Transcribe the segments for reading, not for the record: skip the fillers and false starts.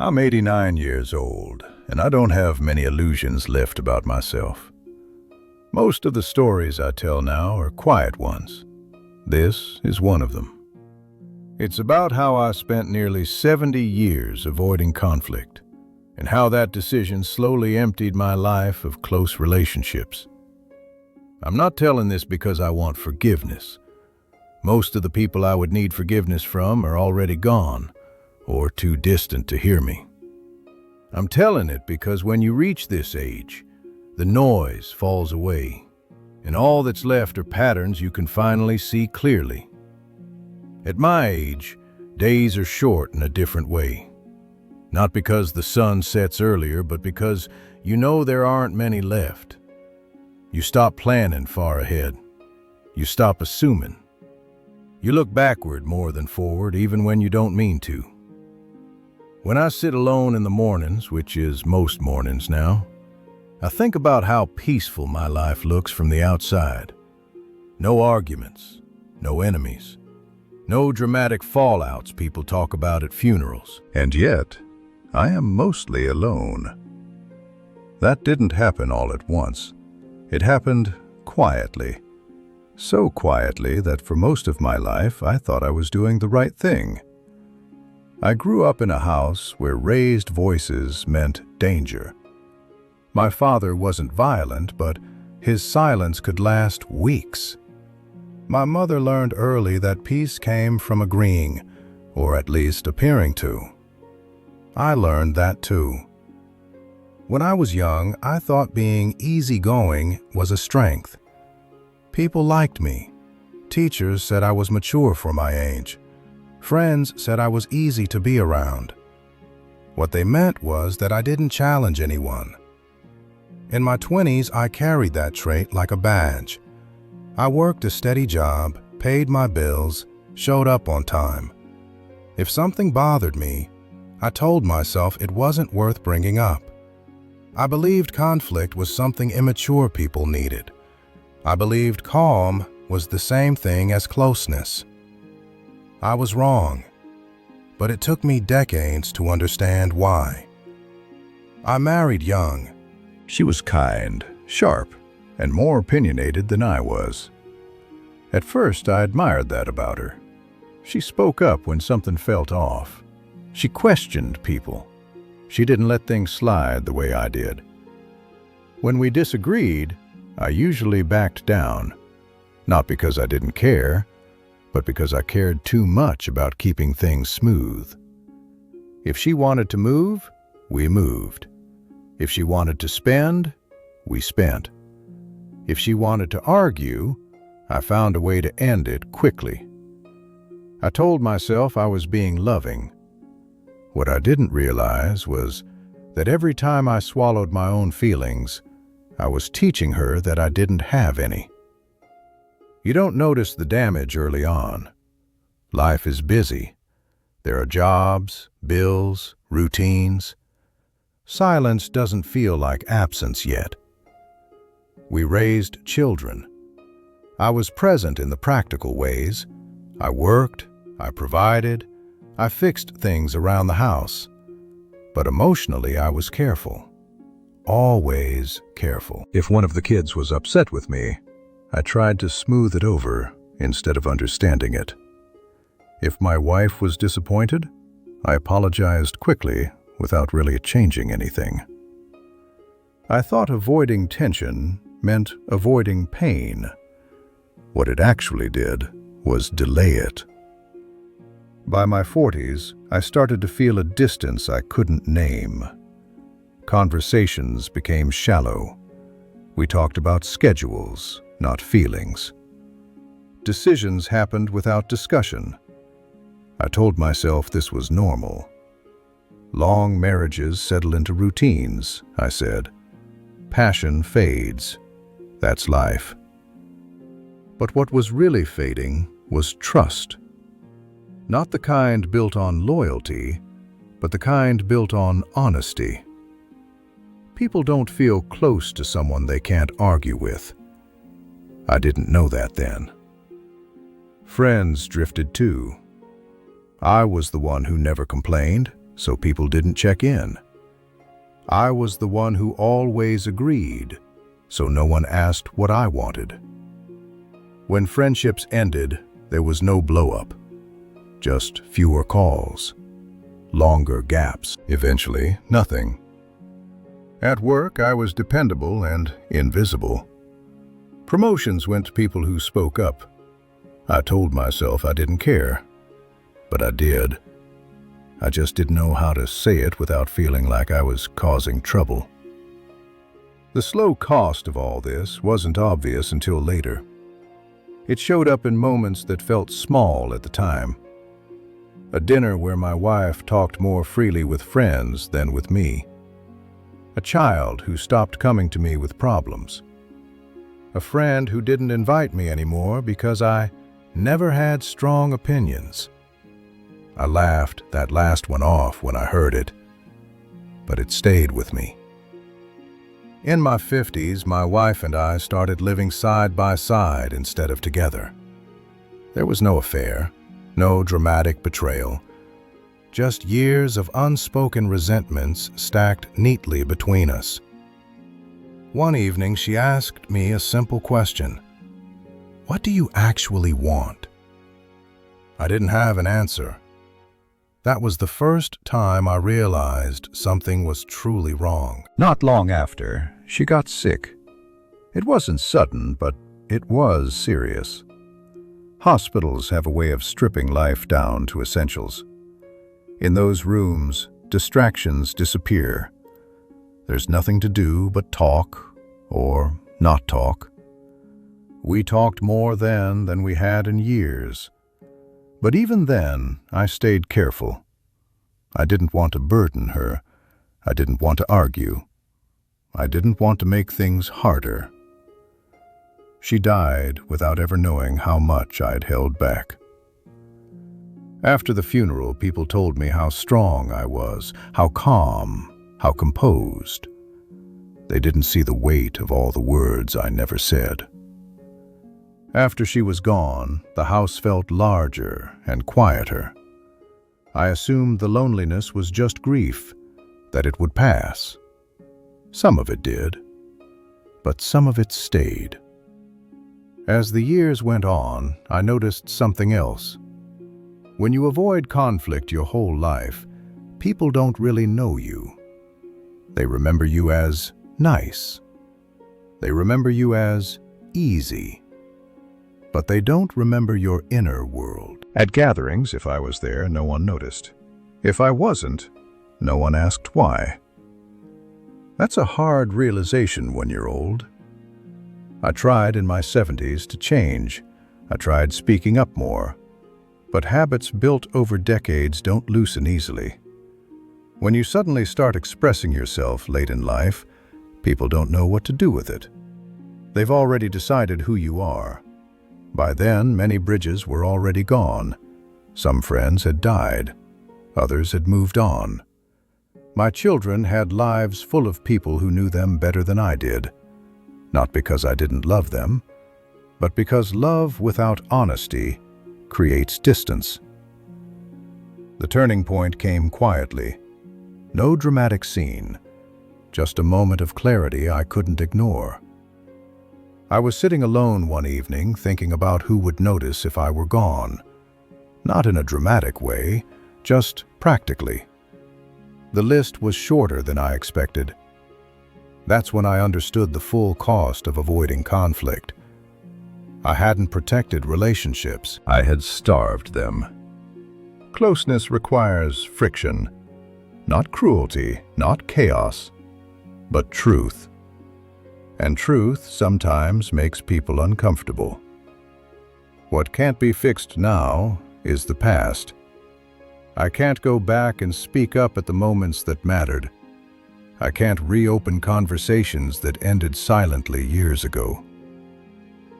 I'm 89 years old, and I don't have many illusions left about myself. Most of the stories I tell now are quiet ones. This is one of them. It's about how I spent nearly 70 years avoiding conflict, and how that decision slowly emptied my life of close relationships. I'm not telling this because I want forgiveness. Most of the people I would need forgiveness from are already gone, or too distant to hear me. I'm telling it because when you reach this age, the noise falls away, and all that's left are patterns you can finally see clearly. At my age, days are short in a different way. Not because the sun sets earlier, but because you know there aren't many left. You stop planning far ahead. You stop assuming. You look backward more than forward, even when you don't mean to. When I sit alone in the mornings, which is most mornings now, I think about how peaceful my life looks from the outside. No arguments, no enemies, no dramatic fallouts people talk about at funerals. And yet, I am mostly alone. That didn't happen all at once. It happened quietly. So quietly that for most of my life I thought I was doing the right thing. I grew up in a house where raised voices meant danger. My father wasn't violent, but his silence could last weeks. My mother learned early that peace came from agreeing, or at least appearing to. I learned that too. When I was young, I thought being easygoing was a strength. People liked me. Teachers said I was mature for my age. Friends said I was easy to be around. What they meant was that I didn't challenge anyone. In my 20s, I carried that trait like a badge. I worked a steady job, paid my bills, showed up on time. If something bothered me, I told myself it wasn't worth bringing up. I believed conflict was something immature people needed. I believed calm was the same thing as closeness. I was wrong, but it took me decades to understand why. I married young. She was kind, sharp, and more opinionated than I was. At first, I admired that about her. She spoke up when something felt off. She questioned people. She didn't let things slide the way I did. When we disagreed, I usually backed down, not because I didn't care, but because I cared too much about keeping things smooth. If she wanted to move, we moved. If she wanted to spend, we spent. If she wanted to argue, I found a way to end it quickly. I told myself I was being loving. What I didn't realize was that every time I swallowed my own feelings, I was teaching her that I didn't have any. You don't notice the damage early on. Life is busy. There are jobs, bills, routines. Silence doesn't feel like absence yet. We raised children. I was present in the practical ways. I worked, I provided, I fixed things around the house. But emotionally, I was careful. Always careful. If one of the kids was upset with me, I tried to smooth it over instead of understanding it. If my wife was disappointed, I apologized quickly without really changing anything. I thought avoiding tension meant avoiding pain. What it actually did was delay it. By my 40s, I started to feel a distance I couldn't name. Conversations became shallow. We talked about schedules, not feelings. Decisions happened without discussion. I told myself this was normal. Long marriages settle into routines, I said. Passion fades. That's life. But what was really fading was trust. Not the kind built on loyalty, but the kind built on honesty. People don't feel close to someone they can't argue with. I didn't know that then. Friends drifted too. I was the one who never complained, so people didn't check in. I was the one who always agreed, so no one asked what I wanted. When friendships ended, there was no blow-up, just fewer calls, longer gaps, eventually nothing. At work, I was dependable and invisible. Promotions went to people who spoke up. I told myself I didn't care, but I did. I just didn't know how to say it without feeling like I was causing trouble. The slow cost of all this wasn't obvious until later. It showed up in moments that felt small at the time. A dinner where my wife talked more freely with friends than with me. A child who stopped coming to me with problems. A friend who didn't invite me anymore because I never had strong opinions. I laughed that last one off when I heard it, but it stayed with me. In my 50s, my wife and I started living side by side instead of together. There was no affair, no dramatic betrayal, just years of unspoken resentments stacked neatly between us. One evening, she asked me a simple question. "What do you actually want?" I didn't have an answer. That was the first time I realized something was truly wrong. Not long after, she got sick. It wasn't sudden, but it was serious. Hospitals have a way of stripping life down to essentials. In those rooms, distractions disappear. There's nothing to do but talk or not talk. We talked more then than we had in years. But even then, I stayed careful. I didn't want to burden her. I didn't want to argue. I didn't want to make things harder. She died without ever knowing how much I'd held back. After the funeral, people told me how strong I was, how calm, how composed. They didn't see the weight of all the words I never said. After she was gone, the house felt larger and quieter. I assumed the loneliness was just grief, that it would pass. Some of it did, but some of it stayed. As the years went on, I noticed something else. When you avoid conflict your whole life, people don't really know you. They remember you as nice. They remember you as easy. But they don't remember your inner world. At gatherings, if I was there, no one noticed. If I wasn't, no one asked why. That's a hard realization when you're old. I tried in my 70s to change. I tried speaking up more. But habits built over decades don't loosen easily. When you suddenly start expressing yourself late in life, people don't know what to do with it. They've already decided who you are. By then, many bridges were already gone. Some friends had died. Others had moved on. My children had lives full of people who knew them better than I did. Not because I didn't love them, but because love without honesty creates distance. The turning point came quietly. No dramatic scene, just a moment of clarity I couldn't ignore. I was sitting alone one evening thinking about who would notice if I were gone. Not in a dramatic way, just practically. The list was shorter than I expected. That's when I understood the full cost of avoiding conflict. I hadn't protected relationships. I had starved them. Closeness requires friction. Not cruelty, not chaos, but truth. And truth sometimes makes people uncomfortable. What can't be fixed now is the past. I can't go back and speak up at the moments that mattered. I can't reopen conversations that ended silently years ago.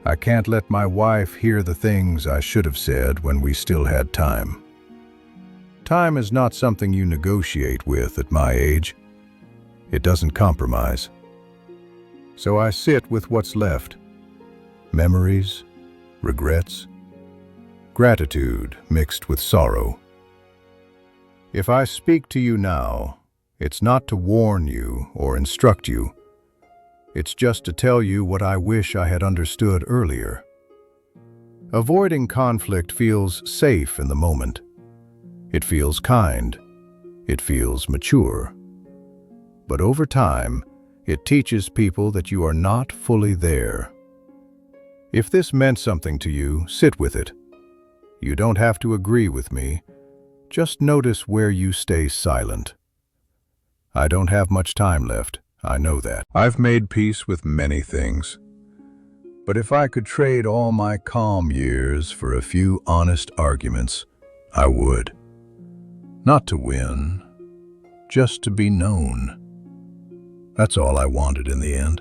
I can't let my wife hear the things I should have said when we still had time. Time is not something you negotiate with at my age. It doesn't compromise. So I sit with what's left. Memories, regrets, gratitude mixed with sorrow. If I speak to you now, it's not to warn you or instruct you. It's just to tell you what I wish I had understood earlier. Avoiding conflict feels safe in the moment. It feels kind. It feels mature. But over time, it teaches people that you are not fully there. If this meant something to you, sit with it. You don't have to agree with me. Just notice where you stay silent. I don't have much time left. I know that. I've made peace with many things. But if I could trade all my calm years for a few honest arguments, I would. Not to win, just to be known. That's all I wanted in the end.